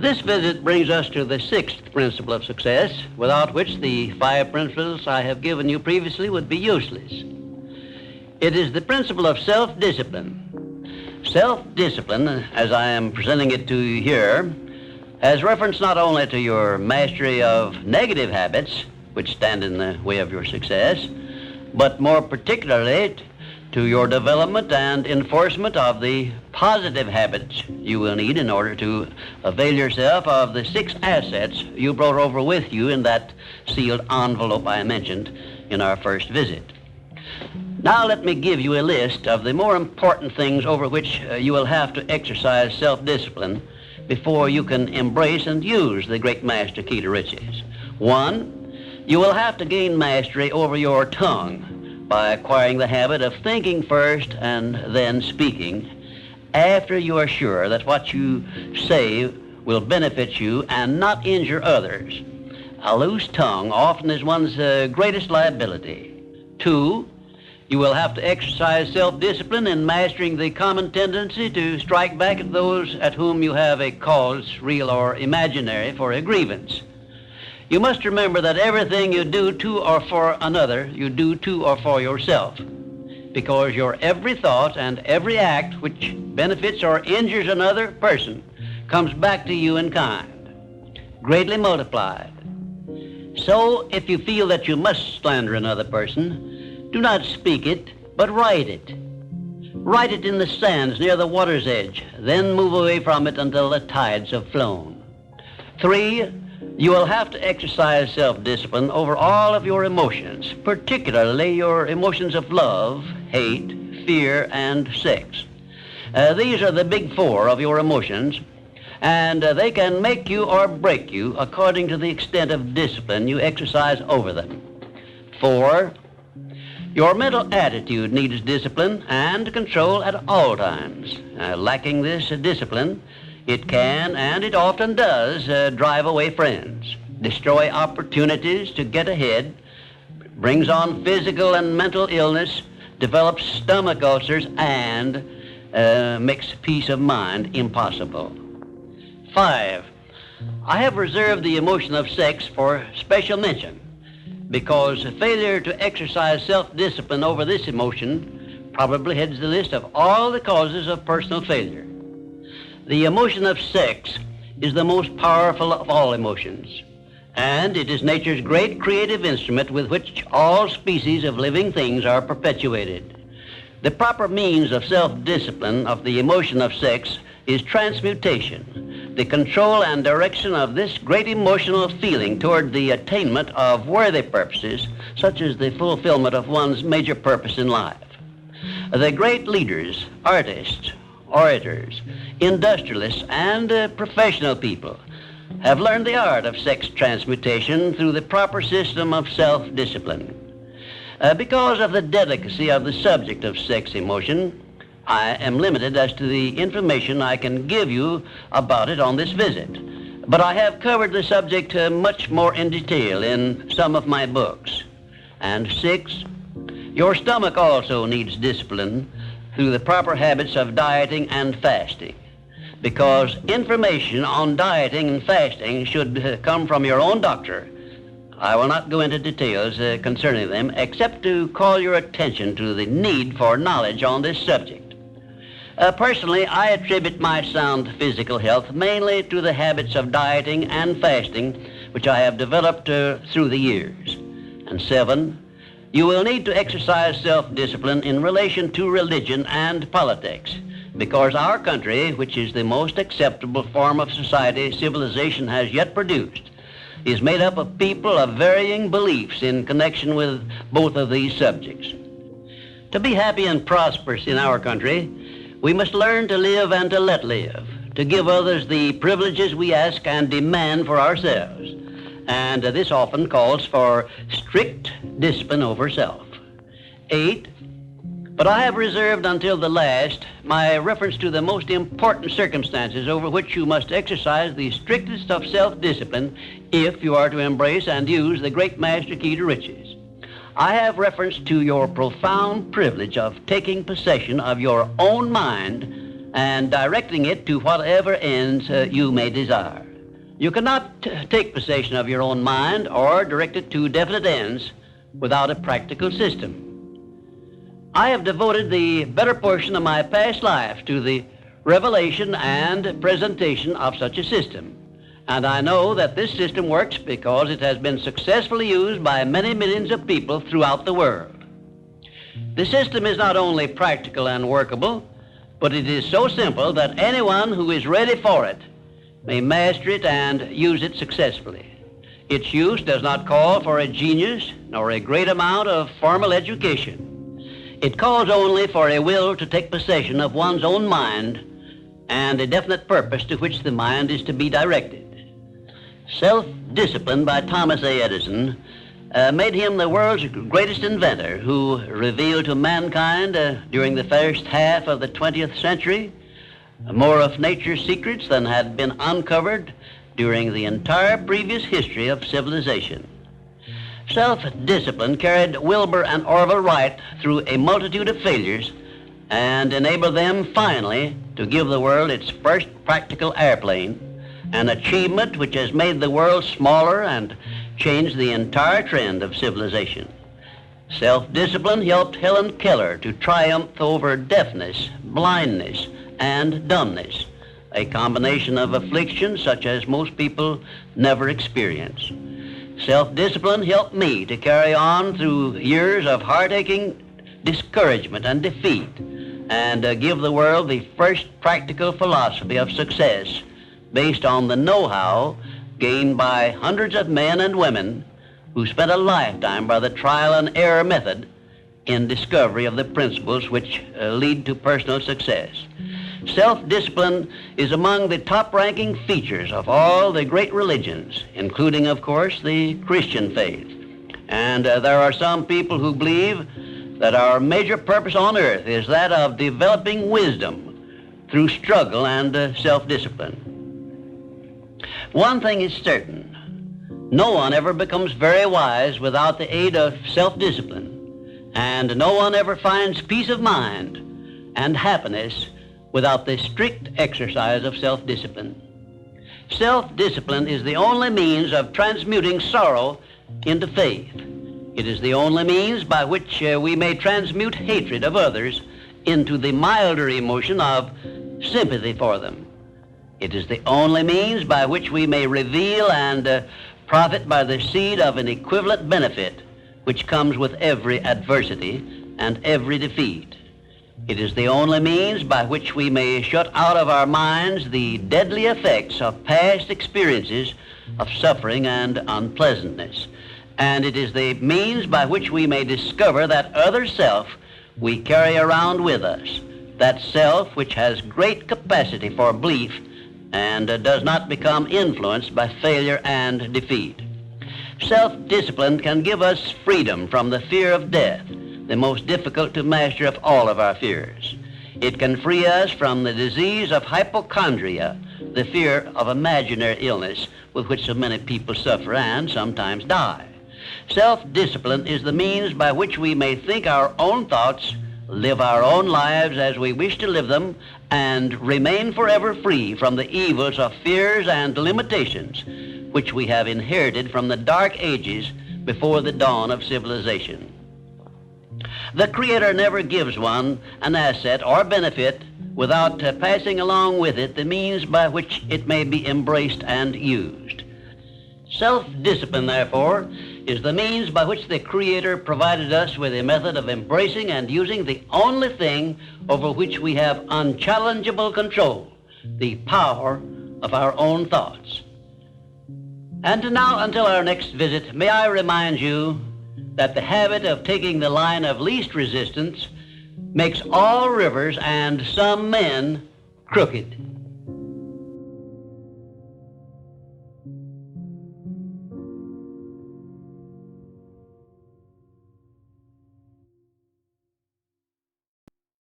This visit brings us to the sixth principle of success, without which the five principles I have given you previously would be useless. It is the principle of self-discipline. Self-discipline, as I am presenting it to you here, has reference not only to your mastery of negative habits, which stand in the way of your success, but more particularly to your development and enforcement of the positive habits you will need in order to avail yourself of the six assets you brought over with you in that sealed envelope I mentioned in our first visit. Now let me give you a list of the more important things over which you will have to exercise self-discipline before you can embrace and use the great master key to riches. 1, you will have to gain mastery over your tongue by acquiring the habit of thinking first and then speaking after you are sure that what you say will benefit you and not injure others. A loose tongue often is one's greatest liability. 2, you will have to exercise self-discipline in mastering the common tendency to strike back at those at whom you have a cause, real or imaginary, for a grievance. You must remember that everything you do to or for another, you do to or for yourself, because your every thought and every act which benefits or injures another person comes back to you in kind, greatly multiplied. So, if you feel that you must slander another person, do not speak it, but write it. Write it in the sands near the water's edge, then move away from it until the tides have flown. 3, you will have to exercise self-discipline over all of your emotions, particularly your emotions of love, hate, fear, and sex. These are the big four of your emotions, and they can make you or break you according to the extent of discipline you exercise over them. 4, your mental attitude needs discipline and control at all times. Lacking this discipline, it can, and it often does, drive away friends, destroy opportunities to get ahead, brings on physical and mental illness, develops stomach ulcers, and makes peace of mind impossible. 5, I have reserved the emotion of sex for special mention, because failure to exercise self-discipline over this emotion probably heads the list of all the causes of personal failure. The emotion of sex is the most powerful of all emotions, and it is nature's great creative instrument with which all species of living things are perpetuated. The proper means of self-discipline of the emotion of sex is transmutation, the control and direction of this great emotional feeling toward the attainment of worthy purposes, such as the fulfillment of one's major purpose in life. The great leaders, artists, orators, industrialists, and professional people have learned the art of sex transmutation through the proper system of self-discipline. Because of the delicacy of the subject of sex emotion, I am limited as to the information I can give you about it on this visit, but I have covered the subject much more in detail in some of my books. And 6, your stomach also needs discipline through the proper habits of dieting and fasting, because information on dieting and fasting should come from your own doctor. I will not go into details concerning them, except to call your attention to the need for knowledge on this subject. Personally, I attribute my sound physical health mainly to the habits of dieting and fasting, which I have developed through the years. And 7, you will need to exercise self-discipline in relation to religion and politics, because our country, which is the most acceptable form of society civilization has yet produced, is made up of people of varying beliefs in connection with both of these subjects. To be happy and prosperous in our country, we must learn to live and to let live, to give others the privileges we ask and demand for ourselves. And this often calls for strict discipline over self. 8, but I have reserved until the last my reference to the most important circumstances over which you must exercise the strictest of self-discipline if you are to embrace and use the great master key to riches. I have reference to your profound privilege of taking possession of your own mind and directing it to whatever ends you may desire. You cannot take possession of your own mind or direct it to definite ends without a practical system. I have devoted the better portion of my past life to the revelation and presentation of such a system. And I know that this system works because it has been successfully used by many millions of people throughout the world. The system is not only practical and workable, but it is so simple that anyone who is ready for it may master it and use it successfully. Its use does not call for a genius nor a great amount of formal education. It calls only for a will to take possession of one's own mind and a definite purpose to which the mind is to be directed. Self-discipline by Thomas A. Edison made him the world's greatest inventor, who revealed to mankind during the first half of the 20th century more of nature's secrets than had been uncovered during the entire previous history of civilization. Self-discipline carried Wilbur and Orville Wright through a multitude of failures and enabled them finally to give the world its first practical airplane, an achievement which has made the world smaller and changed the entire trend of civilization. Self-discipline helped Helen Keller to triumph over deafness, blindness, and dumbness, a combination of afflictions such as most people never experience. Self-discipline helped me to carry on through years of heart-aching discouragement and defeat and give the world the first practical philosophy of success based on the know-how gained by hundreds of men and women who spent a lifetime by the trial and error method in discovery of the principles which lead to personal success. Self-discipline is among the top-ranking features of all the great religions, including, of course, the Christian faith. And there are some people who believe that our major purpose on earth is that of developing wisdom through struggle and self-discipline. One thing is certain: no one ever becomes very wise without the aid of self-discipline, and no one ever finds peace of mind and happiness without the strict exercise of self-discipline. Self-discipline is the only means of transmuting sorrow into faith. It is the only means by which we may transmute hatred of others into the milder emotion of sympathy for them. It is the only means by which we may reveal and profit by the seed of an equivalent benefit which comes with every adversity and every defeat. It is the only means by which we may shut out of our minds the deadly effects of past experiences of suffering and unpleasantness. And it is the means by which we may discover that other self we carry around with us, that self which has great capacity for belief and does not become influenced by failure and defeat. Self-discipline can give us freedom from the fear of death, the most difficult to master of all of our fears. It can free us from the disease of hypochondria, the fear of imaginary illness with which so many people suffer and sometimes die. Self-discipline is the means by which we may think our own thoughts, live our own lives as we wish to live them, and remain forever free from the evils of fears and limitations which we have inherited from the dark ages before the dawn of civilization. The Creator never gives one an asset or benefit without passing along with it the means by which it may be embraced and used. Self-discipline, therefore, is the means by which the Creator provided us with a method of embracing and using the only thing over which we have unchallengeable control, the power of our own thoughts. And now, until our next visit, may I remind you that the habit of taking the line of least resistance makes all rivers and some men crooked.